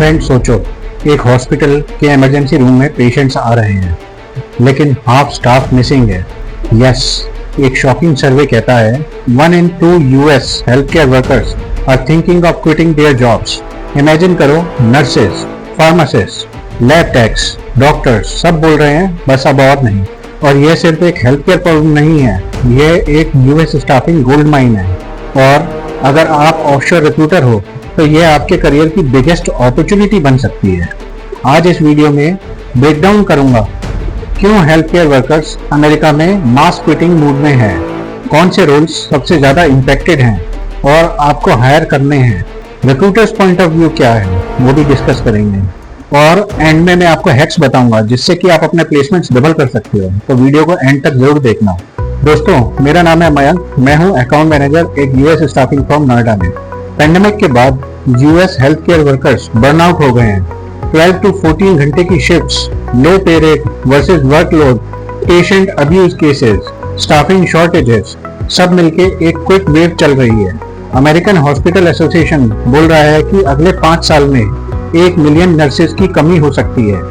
Friend सोचो, एक hospital के इमरजेंसी रूम में पेशेंट्स आ रहे हैं लेकिन हाफ स्टाफ मिसिंग है। यस, एक शॉकिंग सर्वे कहता है 1 in 2 US health care workers are thinking of quitting their jobs. Imagine करो, nurses, pharmacist, lab techs, doctors सब बोल रहे हैं बस अब और नहीं। और यह सिर्फ एक हेल्थ केयर प्रॉब्लम नहीं है, यह एक US स्टाफिंग गोल्ड माइन है। और अगर आप ऑफशोर रिक्रूटर हो तो यह आपके करियर की बिगेस्ट अपॉर्चुनिटी बन सकती है। आज इस वीडियो में ब्रेकडाउन करूंगा क्यों हेल्थ केयर वर्कर्स अमेरिका में मास क्विटिंग मूड में हैं, कौन से रोल्स सबसे ज़्यादा इम्पैक्टेड हैं और आपको हायर करने हैं, रिक्रूटर्स पॉइंट ऑफ व्यू क्या है वो भी डिस्कस करेंगे। और एंड में मैं आपको हैक्स बताऊंगा जिससे कि आप अपने प्लेसमेंट्स डबल कर सकते हो, तो वीडियो को एंड तक जरूर देखना। दोस्तों, मेरा नाम है मयंक, मैं हूं अकाउंट मैनेजर एक US स्टाफिंग फर्म नोएडा में। पेंडेमिक के बाद US health care workers burnout हो गए हैं। 12 to 14 घंटे की शिफ्ट्स, लो पे rate versus workload, patient abuse cases, staffing shortages, सब मिलके एक क्विक वेव चल रही है। अमेरिकन हॉस्पिटल एसोसिएशन बोल रहा है कि अगले 5 साल में 1 मिलियन नर्सेज की कमी हो सकती है।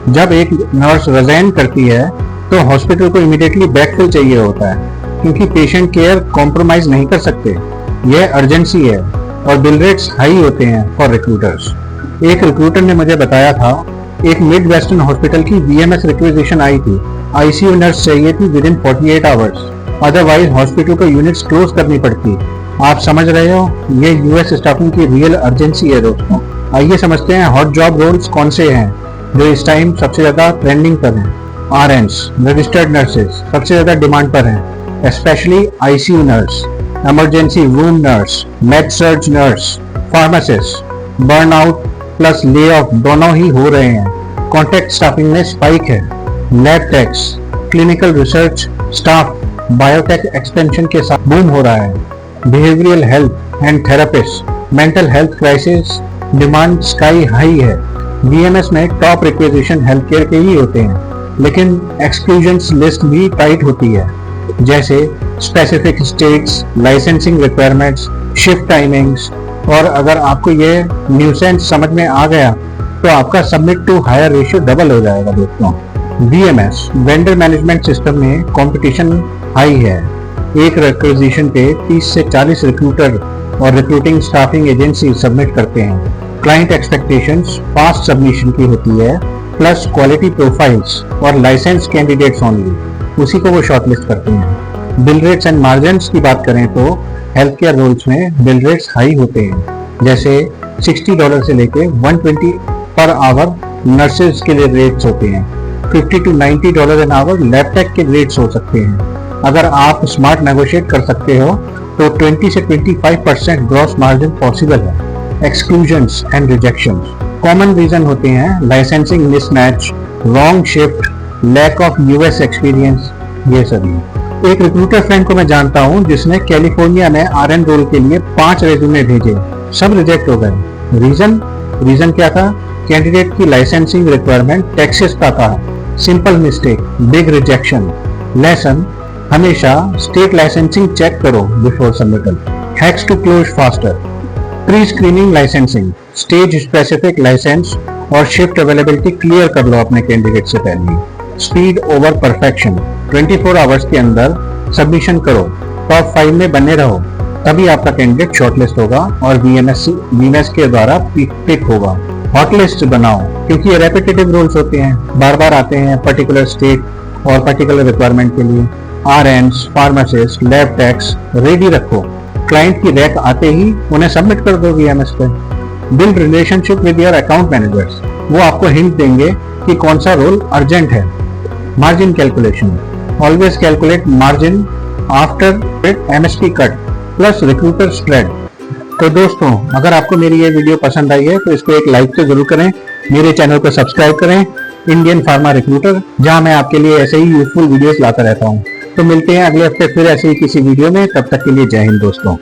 जब एक नर्स रिजाइन करती है तो हॉस्पिटल को इमीडिएटली बैकफिल चाहिए होता है क्योंकि पेशेंट केयर कॉम्प्रोमाइज नहीं कर सकते। यह अर्जेंसी है और बिल रेट्स हाई होते हैं फॉर रिक्रूटर्स। एक रिक्रूटर ने मुझे बताया था एक मिड वेस्टर्न हॉस्पिटल की VMS रिक्वेजिशन आई थी। ICU नर्स चाहिए थी with in 48 hours, otherwise hospital को यूनिट्स क्लोज करनी पड़ती। आप समझ रहे हो, ये US स्टाफिंग की रियल अर्जेंसी है दोस्तों। आइए समझते हैं हॉट जॉब रोल्स कौन से हैं जो इस टाइम सबसे ज्यादा ट्रेंडिंग पर हैं। RNs, रजिस्टर्ड नर्सेज सबसे ज्यादा डिमांड पर हैं, specially ICU nurse, emergency room nurse, med surge nurse, pharmacist. Burnout plus layoff दोनों ही हो रहे हैं। कॉन्ट्रैक्ट स्टाफिंग में स्पाइक है। Lab techs, clinical research staff, biotech extension के साथ बूम हो रहा है। Behavioural health and therapist, mental health crisis, demand sky high है। VMS में टॉप रिक्वेजिशन हेल्थ केयर के ही होते हैं, लेकिन एक्सक्लूजन्स लिस्ट भी टाइट होती है, जैसे specific states, licensing requirements, shift timings. और अगर आपको ये न्यूसेंस समझ में आ गया तो आपका submit to hire ratio double हो जाएगा दोस्तों। VMS वेंडर मैनेजमेंट सिस्टम में कंपटीशन हाई है। एक रिक्वेजिशन पे 30 से 40 रिक्रूटर और रिक्रूटिंग स्टाफिंग एजेंसी सबमिट करते हैं। क्लाइंट एक्सपेक्टेशंस फास्ट सबमिशन की होती है, प्लस क्वालिटी प्रोफाइल्स और लाइसेंस कैंडिडेट्स ओनली, उसी को वो शॉर्टलिस्ट करते हैं। बिल रेट्स एंड मार्जिन्स की बात करें तो हेल्थ केयर रोल्स में बिल रेट्स हाई होते हैं, जैसे $60 से लेके 120 पर आवर नर्सेज के लिए रेट्स होते हैं। $50 to $90 an hour lab tech के रेट्स हो सकते हैं। अगर आप स्मार्ट नेगोशिएट कर सकते हो तो 20 से 25% ग्रॉस मार्जिन पॉसिबल है। Exclusions and rejections common reason होते हैं, licensing mismatch, wrong shift, lack of US experience, ये सभी। एक रिक्रूटर फ्रेंड को मैं जानता हूं जिसने कैलिफोर्निया में RN रोल के लिए 5 रेज्यूमे भेजे, सब रिजेक्ट हो गए। रीजन क्या था? कैंडिडेट की लाइसेंसिंग रिक्वायरमेंट टेक्सास का था। Simple mistake, big rejection. Lesson, हमेशा स्टेट लाइसेंसिंग चेक करो before submittal. Hacks to close faster, pre screening licensing, stage specific licence और शिफ्ट अवेलेबिलिटी क्लियर कर लो अपने कैंडिडेट से पहले। स्पीड ओवर परफेक्शन, 24 आवर्स के अंदर सबमिशन करो, टॉप 5 में बने रहो, तभी आपका कैंडिडेट शॉर्टलिस्ट होगा और VMS के द्वारा पिक होगा। हॉटलिस्ट बनाओ क्योंकि ये रेपिटेटिव रोल्स होते हैं, बार बार आते हैं पर्टिकुलर स्टेट और पर्टिकुलर रिक्वायरमेंट के लिए। RNs, pharmacist, lab techs ready रखो, क्लाइंट की रैक आते ही उन्हें सबमिट कर दो VMS पे। Build relationship with your account managers, वो आपको हिंट देंगे कि कौन सा रोल अर्जेंट है। Margin calculation, always calculate margin after MSP cut plus recruiter spread. तो दोस्तों, अगर आपको मेरी ये वीडियो पसंद आई है तो इसको एक लाइक तो जरूर करें, मेरे चैनल को सब्सक्राइब करें, इंडियन फार्मा रिक्रूटर, जहां मैं आपके लिए ऐसे ही यूजफुल वीडियोस लाता रहता हूं। तो मिलते हैं अगले हफ्ते फिर ऐसे ही किसी वीडियो में, तब तक के लिए जय हिंद दोस्तों।